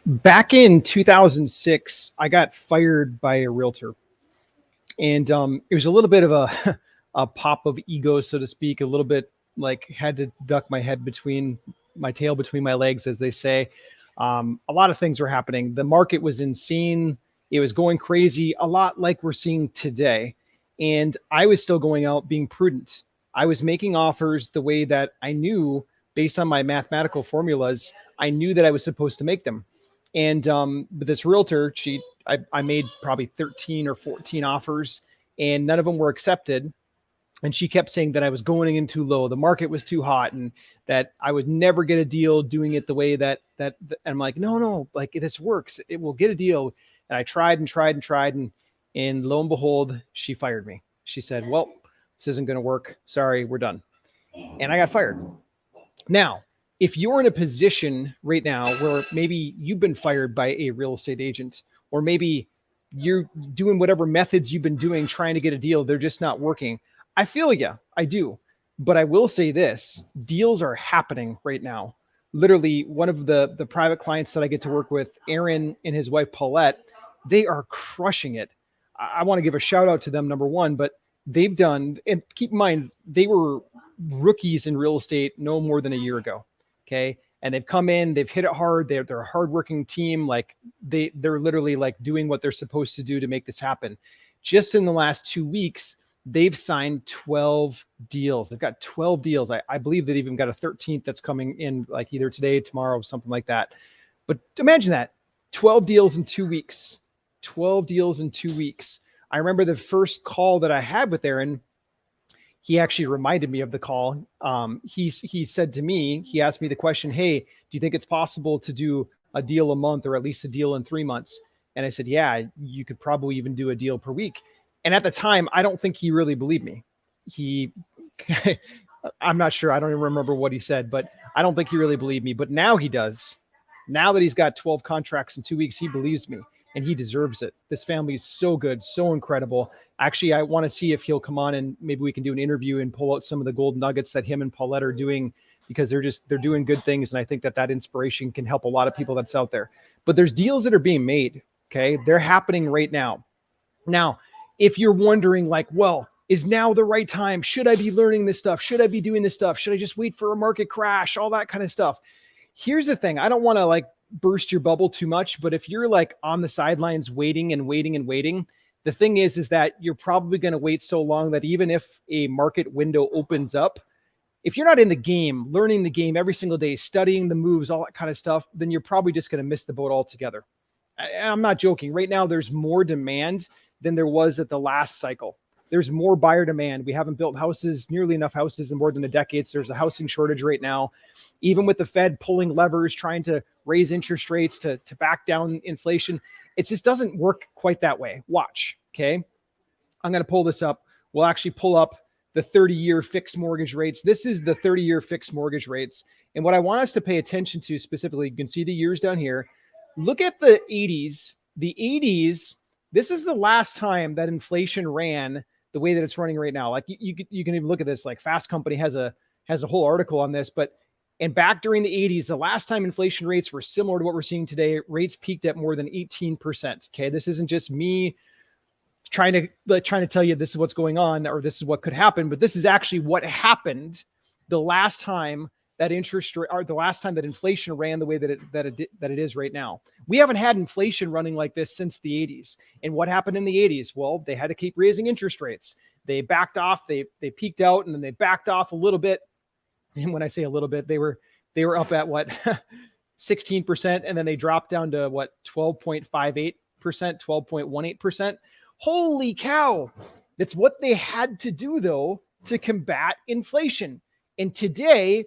Back in 2006, I got fired by a realtor, and it was a little bit of a a pop of ego, so to speak. A little bit like had to duck my head between my tail between my legs, as they say. A lot of things were happening. The market was insane. It was going crazy, a lot like we're seeing today. And I was still going out being prudent. I was making offers the way that I knew, based on my mathematical formulas, I knew that I was supposed to make them. And but this realtor, I made probably 13 or 14 offers, and none of them were accepted. And she kept saying that I was going in too low, the market was too hot, and that I would never get a deal doing it the way that. And I'm like, no, like this works. It will get a deal. And I tried and tried and tried, and lo and behold, she fired me. She said, "Well, this isn't going to work. Sorry, we're done." And I got fired. Now, if you're in a position right now where maybe you've been fired by a real estate agent, or maybe you're doing whatever methods you've been doing trying to get a deal, they're just not working. I feel you, I do. But I will say this, deals are happening right now. Literally, one of the private clients that I get to work with, Aaron and his wife Paulette, they are crushing it. I want to give a shout out to them, number one, but they've done, and keep in mind, they were rookies in real estate no more than a year ago. Okay. And they've come in, they've hit it hard. They're a hardworking team. Like they're literally like doing what they're supposed to do to make this happen. Just in the last 2 weeks, they've signed 12 deals. They've got 12 deals. I believe they've even got a 13th that's coming in, like either today, tomorrow, something like that. But imagine that, 12 deals in 2 weeks, 12 deals in 2 weeks. I remember the first call that I had with Aaron, he actually reminded me of the call. He said to me, he asked me the question, "Hey, do you think it's possible to do a deal a month, or at least a deal in 3 months?" And I said, "Yeah, you could probably even do a deal per week." And at the time, I don't think he really believed me. He, I'm not sure. I don't even remember what he said, but I don't think he really believed me. But now he does. Now that he's got 12 contracts in 2 weeks, he believes me, and he deserves it. This family is so good, so incredible. Actually, I want to see if he'll come on and maybe we can do an interview and pull out some of the gold nuggets that him and Paulette are doing, because they're doing good things. And I think that inspiration can help a lot of people that's out there. But there's deals that are being made. Okay. They're happening right now. Now, if you're wondering like, well, is now the right time? Should I be learning this stuff? Should I be doing this stuff? Should I just wait for a market crash? All that kind of stuff. Here's the thing. I don't want to like burst your bubble too much, but if you're like on the sidelines waiting and waiting and waiting, the thing is that you're probably going to wait so long that even if a market window opens up, if you're not in the game, learning the game every single day, studying the moves, all that kind of stuff, then you're probably just going to miss the boat altogether. I'm not joking. Right now, there's more demand than there was at the last cycle. There's more buyer demand. We haven't built houses, nearly enough houses in more than a decade. So there's a housing shortage right now. Even with the Fed pulling levers, trying to raise interest rates to back down inflation, it just doesn't work quite that way. Watch, okay? I'm going to pull this up. We'll actually pull up the 30-year fixed mortgage rates. This is the 30-year fixed mortgage rates. And what I want us to pay attention to specifically, you can see the years down here. Look at the 80s. The 80s, this is the last time that inflation ran the way that it's running right now. Like you can even look at this, like Fast Company has a whole article on this, and back during the 80s, the last time inflation rates were similar to what we're seeing today, rates peaked at more than 18%. Okay. This isn't just me trying to tell you this is what's going on or this is what could happen, but this is actually what happened the last time that interest rate, or the last time that inflation ran the way that it is right now. We haven't had inflation running like this since the 80s. And what happened in the 80s? Well, they had to keep raising interest rates. They backed off, they peaked out, and then they backed off a little bit. And when I say a little bit, they were up at what 16%, and then they dropped down to what 12.58%, 12.18%. Holy cow. That's what they had to do though to combat inflation. And today,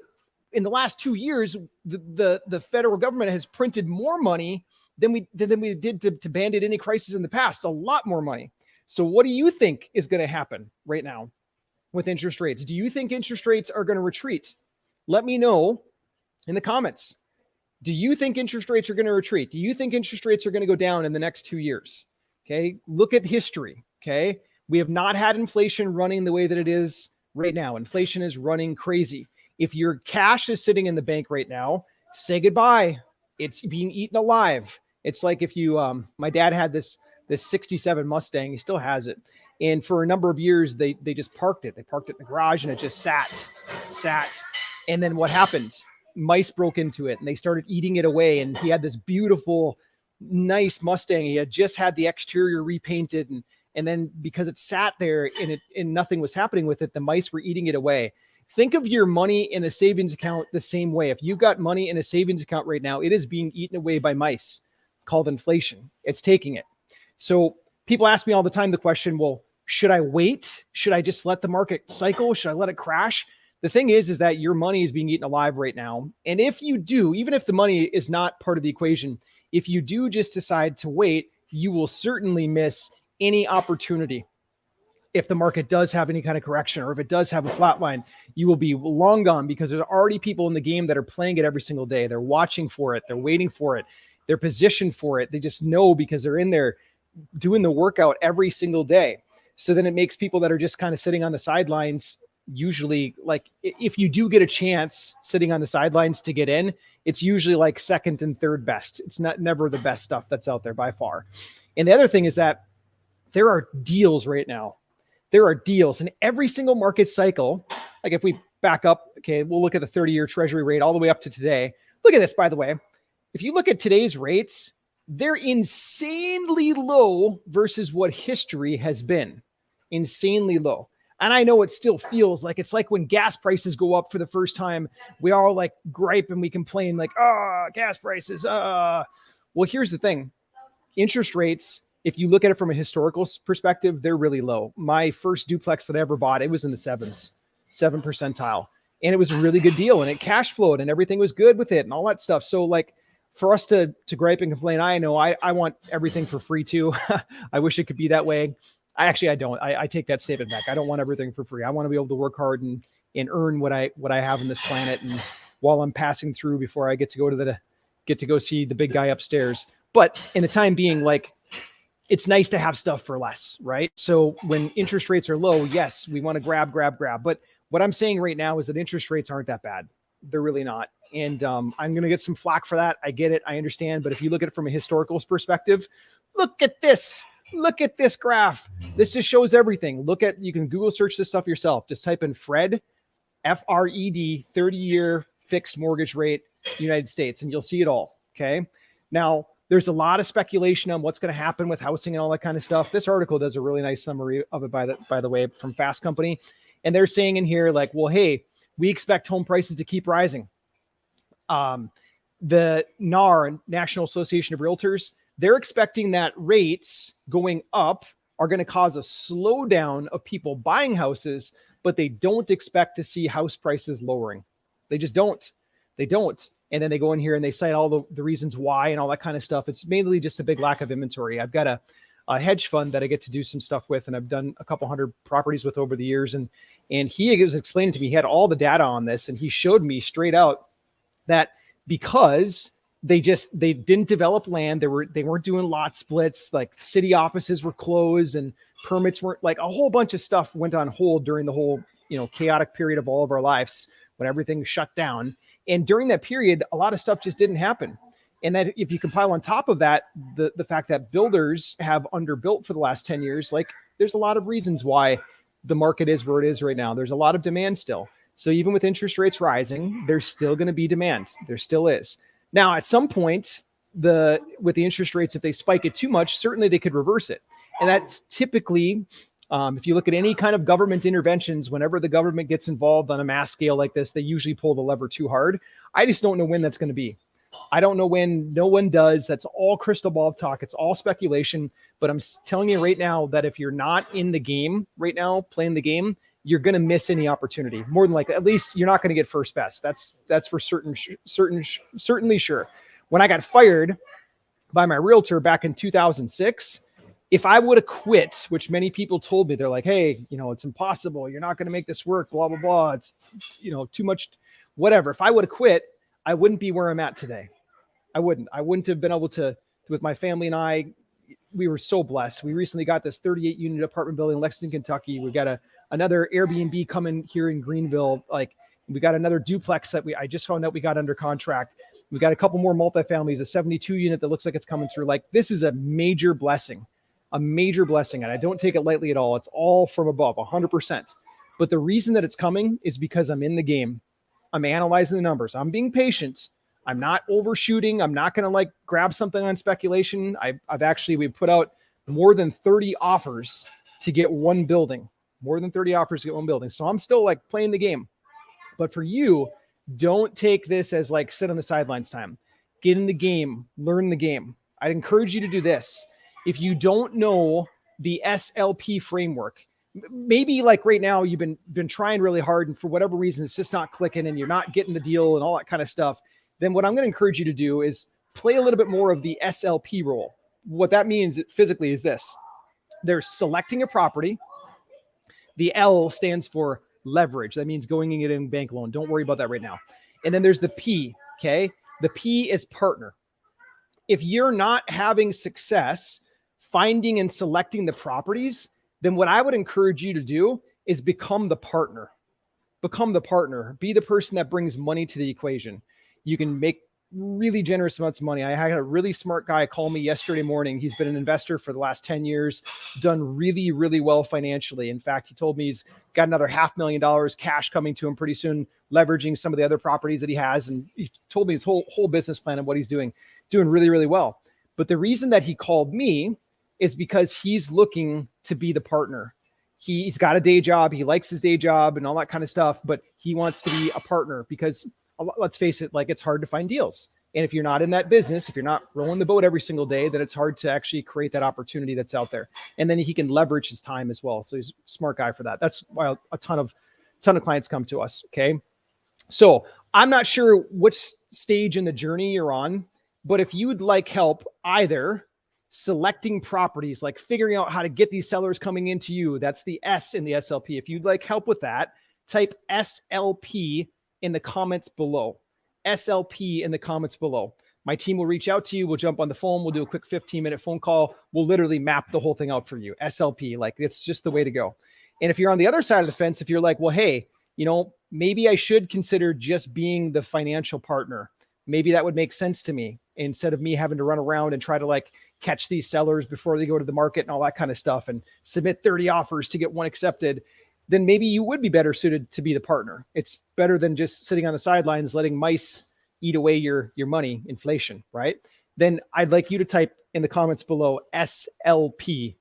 in the last 2 years, the federal government has printed more money than we did to band-aid any crisis in the past. A lot more money. So what do you think is going to happen right now with interest rates? Do you think interest rates are going to retreat? Let me know in the comments. Do you think interest rates are going to retreat? Do you think interest rates are going to go down in the next 2 years? Okay. Look at history. Okay. We have not had inflation running the way that it is right now. Inflation is running crazy. If your cash is sitting in the bank right now, say goodbye. It's being eaten alive. It's like if you, my dad had this 67 Mustang. He still has it. And for a number of years, they just parked it. They parked it in the garage and it just sat. And then what happened? Mice broke into it and they started eating it away. And he had this beautiful, nice Mustang. He had just had the exterior repainted. And then because it sat there and nothing was happening with it, the mice were eating it away. Think of your money in a savings account the same way. If you've got money in a savings account right now, it is being eaten away by mice called inflation. It's taking it. So people ask me all the time the question, well, should I wait? Should I just let the market cycle? Should I let it crash? The thing is that your money is being eaten alive right now. And if you do, even if the money is not part of the equation, if you do just decide to wait, you will certainly miss any opportunity. If the market does have any kind of correction, or if it does have a flat line, you will be long gone, because there's already people in the game that are playing it every single day. They're watching for it. They're waiting for it. They're positioned for it. They just know because they're in there doing the workout every single day. So then it makes people that are just kind of sitting on the sidelines, usually, like, if you do get a chance sitting on the sidelines to get in, it's usually like second and third best. It's never the best stuff that's out there by far. And the other thing is that there are deals right now. There are deals in every single market cycle. Like if we back up, okay, we'll look at the 30-year treasury rate all the way up to today. Look at this, by the way. If you look at today's rates, they're insanely low versus what history has been. Insanely low. And I know it still feels like it's like when gas prices go up for the first time, we all like gripe and we complain like, gas prices. Well, here's the thing. Interest rates, if you look at it from a historical perspective, they're really low. My first duplex that I ever bought, it was in the 7 percentile. And it was a really good deal. And it cash flowed and everything was good with it and all that stuff. So like for us to gripe and complain, I know I want everything for free too. I wish it could be that way. I don't. I take that statement back. I don't want everything for free. I want to be able to work hard and earn what I have on this planet. And while I'm passing through before I get to go see the big guy upstairs. But in the time being, like, it's nice to have stuff for less, right? So when interest rates are low, yes, we want to grab. But what I'm saying right now is that interest rates aren't that bad. They're really not. And I'm going to get some flack for that. I get it. I understand. But if you look at it from a historical perspective, look at this. Look at this graph. This just shows everything. You can Google search this stuff yourself. Just type in Fred, FRED, 30-year fixed mortgage rate, United States, and you'll see it all. Okay. Now, there's a lot of speculation on what's going to happen with housing and all that kind of stuff. This article does a really nice summary of it, by the way, from Fast Company. And they're saying in here, like, well, hey, we expect home prices to keep rising. The NAR, National Association of Realtors, they're expecting that rates going up are going to cause a slowdown of people buying houses, but they don't expect to see house prices lowering. They just don't. They don't. And then they go in here and they cite all the reasons why and all that kind of stuff. It's mainly just a big lack of inventory. I've got a hedge fund that I get to do some stuff with, and I've done a couple hundred properties with over the years. And he was explaining to me, he had all the data on this, and he showed me straight out that because they didn't develop land, they weren't doing lot splits, like city offices were closed and permits weren't, like, a whole bunch of stuff went on hold during the whole, chaotic period of all of our lives when everything shut down. And during that period, a lot of stuff just didn't happen. And that if you compile on top of that, the fact that builders have underbuilt for the last 10 years, like, there's a lot of reasons why the market is where it is right now. There's a lot of demand still. So even with interest rates rising, there's still going to be demand. There still is. Now, at some point, with the interest rates, if they spike it too much, certainly they could reverse it. And that's typically, if you look at any kind of government interventions, whenever the government gets involved on a mass scale like this, they usually pull the lever too hard. I just don't know when that's going to be. I don't know when. No one does. That's all crystal ball talk. It's all speculation. But I'm telling you right now that if you're not in the game right now, playing the game, you're going to miss any opportunity. More than likely, at least you're not going to get first best. That's for certainly sure. When I got fired by my realtor back in 2006, if I would have quit, which many people told me, they're like, hey, it's impossible. You're not going to make this work, blah, blah, blah. It's, too much, whatever. If I would have quit, I wouldn't be where I'm at today. I wouldn't have been able to, with my family and I, we were so blessed. We recently got this 38 unit apartment building in Lexington, Kentucky. We got another Airbnb coming here in Greenville. Like, we got another duplex that I just found out we got under contract. We got a couple more multifamilies, a 72 unit that looks like it's coming through. Like, this is a major blessing. And I don't take it lightly at all. It's all from above, 100%. But the reason that it's coming is because I'm in the game. I'm analyzing the numbers. I'm being patient. I'm not overshooting. I'm not going to like grab something on speculation. We've put out more than 30 offers to get one building. So I'm still like playing the game. But for you, don't take this as like sit on the sidelines time. Get in the game, learn the game. I'd encourage you to do this. If you don't know the SLP framework, maybe like right now you've been trying really hard and for whatever reason it's just not clicking and you're not getting the deal and all that kind of stuff, then what I'm going to encourage you to do is play a little bit more of the SLP role. What that means physically is this. There's selecting a property. The L stands for leverage. That means going and getting a bank loan. Don't worry about that right now. And then there's the P, okay? The P is partner. If you're not having success finding and selecting the properties, then what I would encourage you to do is become the partner. Become the partner. Be the person that brings money to the equation. You can make really generous amounts of money. I had a really smart guy call me yesterday morning. He's been an investor for the last 10 years, done really, really well financially. In fact, he told me he's got another $500,000 cash coming to him pretty soon, leveraging some of the other properties that he has. And he told me his whole business plan and what he's doing really, really well. But the reason that he called me is because he's looking to be the partner. He's got a day job. He likes his day job and all that kind of stuff, but he wants to be a partner because let's face it, like it's hard to find deals. And if you're not in that business, if you're not rowing the boat every single day, then it's hard to actually create that opportunity that's out there. And then he can leverage his time as well. So he's a smart guy for that. That's why a ton of clients come to us. Okay. So I'm not sure which stage in the journey you're on, but if you would like help either selecting properties, like figuring out how to get these sellers coming into you, that's the S in the SLP. If you'd like help with that, type SLP in the comments below. SLP in the comments below. My team will reach out to you. We'll jump on the phone. We'll do a quick 15-minute phone call. We'll literally map the whole thing out for you. SLP, like it's just the way to go. And if you're on the other side of the fence, if you're like, well, hey, maybe I should consider just being the financial partner. Maybe that would make sense to me instead of me having to run around and try to like catch these sellers before they go to the market and all that kind of stuff and submit 30 offers to get one accepted. Then maybe you would be better suited to be the partner. It's better than just sitting on the sidelines, letting mice eat away your money, inflation, right? Then I'd like you to type in the comments below SLP.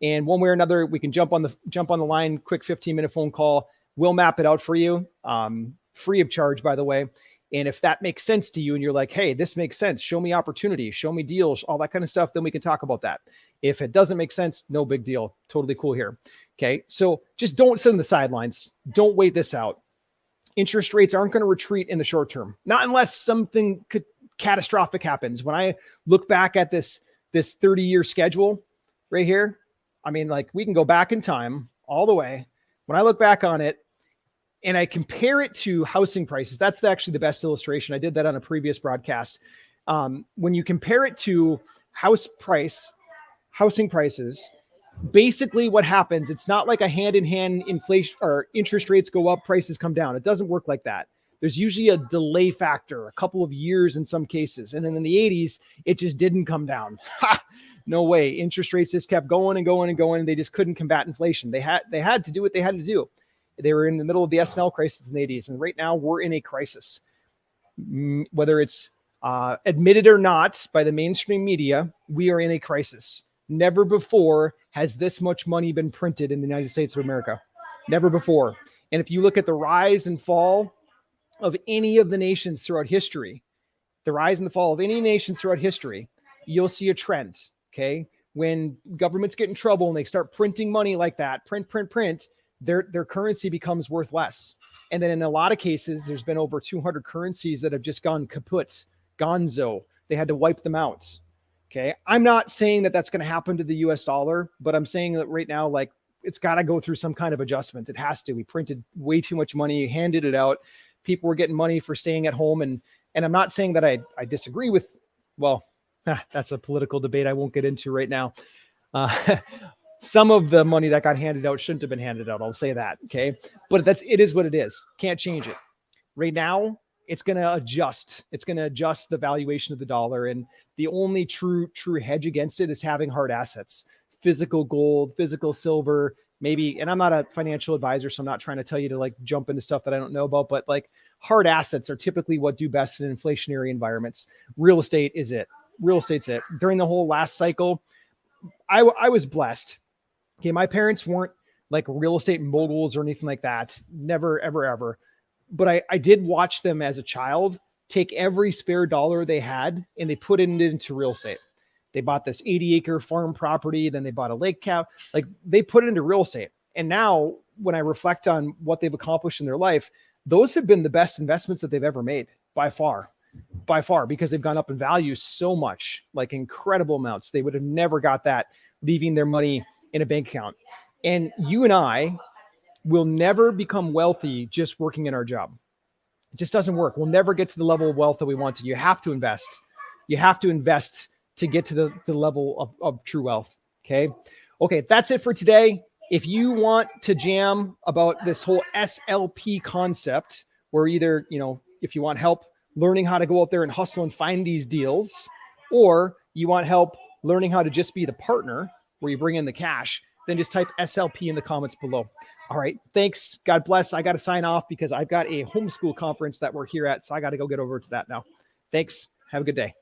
And one way or another, we can jump on the line, quick 15-minute phone call. We'll map it out for you, free of charge, by the way. And if that makes sense to you and you're like, hey, this makes sense, show me opportunities, show me deals, all that kind of stuff, then we can talk about that. If it doesn't make sense, no big deal. Totally cool here. Okay. So just don't sit on the sidelines. Don't wait this out. Interest rates aren't going to retreat in the short term, not unless something catastrophic happens. When I look back at this 30-year schedule right here, I mean, like we can go back in time all the way. When I look back on it, and I compare it to housing prices, that's actually the best illustration. I did that on a previous broadcast. When you compare it to housing prices, basically what happens, it's not like a hand-in-hand inflation or interest rates go up, prices come down. It doesn't work like that. There's usually a delay factor, a couple of years in some cases. And then in the 80s, it just didn't come down. No way. Interest rates just kept going and going and going. And they just couldn't combat inflation. They had to do what they had to do. They were in the middle of the S&L crisis in the 80s. And right now we're in a crisis. Whether it's admitted or not by the mainstream media, we are in a crisis. Never before has this much money been printed in the United States of America. Never before. And if you look at the rise and fall of any of the nations throughout history, you'll see a trend, okay? When governments get in trouble and they start printing money like that, print, their currency becomes worth less. And then in a lot of cases, there's been over 200 currencies that have just gone kaput, gonzo. They had to wipe them out. Okay. I'm not saying that that's going to happen to the US dollar, but I'm saying that right now, like it's got to go through some kind of adjustment. It has to. We printed way too much money, handed it out. People were getting money for staying at home. And I'm not saying that I disagree with, well, that's a political debate I won't get into right now. Some of the money that got handed out shouldn't have been handed out. I'll say that. Okay. But it is what it is. Can't change it. Right now, it's going to adjust. It's going to adjust the valuation of the dollar. And the only true hedge against it is having hard assets, physical gold, physical silver, maybe. And I'm not a financial advisor, so I'm not trying to tell you to like jump into stuff that I don't know about, but like hard assets are typically what do best in inflationary environments. Real estate is it. Real estate's it. During the whole last cycle, I was blessed. Okay. My parents weren't like real estate moguls or anything like that. Never, ever, ever. But I did watch them as a child take every spare dollar they had and they put it into real estate. They bought this 80-acre farm property, then they bought a lake cabin. Like they put it into real estate. And now when I reflect on what they've accomplished in their life, those have been the best investments that they've ever made by far, because they've gone up in value so much, like incredible amounts. They would have never got that leaving their money in a bank account. And you and I will never become wealthy just working in our job. It just doesn't work. We'll never get to the level of wealth that we want to. You have to invest. You have to invest to get to the level of true wealth. Okay. That's it for today. If you want to jam about this whole SLP concept, where either, if you want help learning how to go out there and hustle and find these deals, or you want help learning how to just be the partner where you bring in the cash, then just type SLP in the comments below. All right. Thanks. God bless. I got to sign off because I've got a homeschool conference that we're here at. So I got to go get over to that now. Thanks. Have a good day.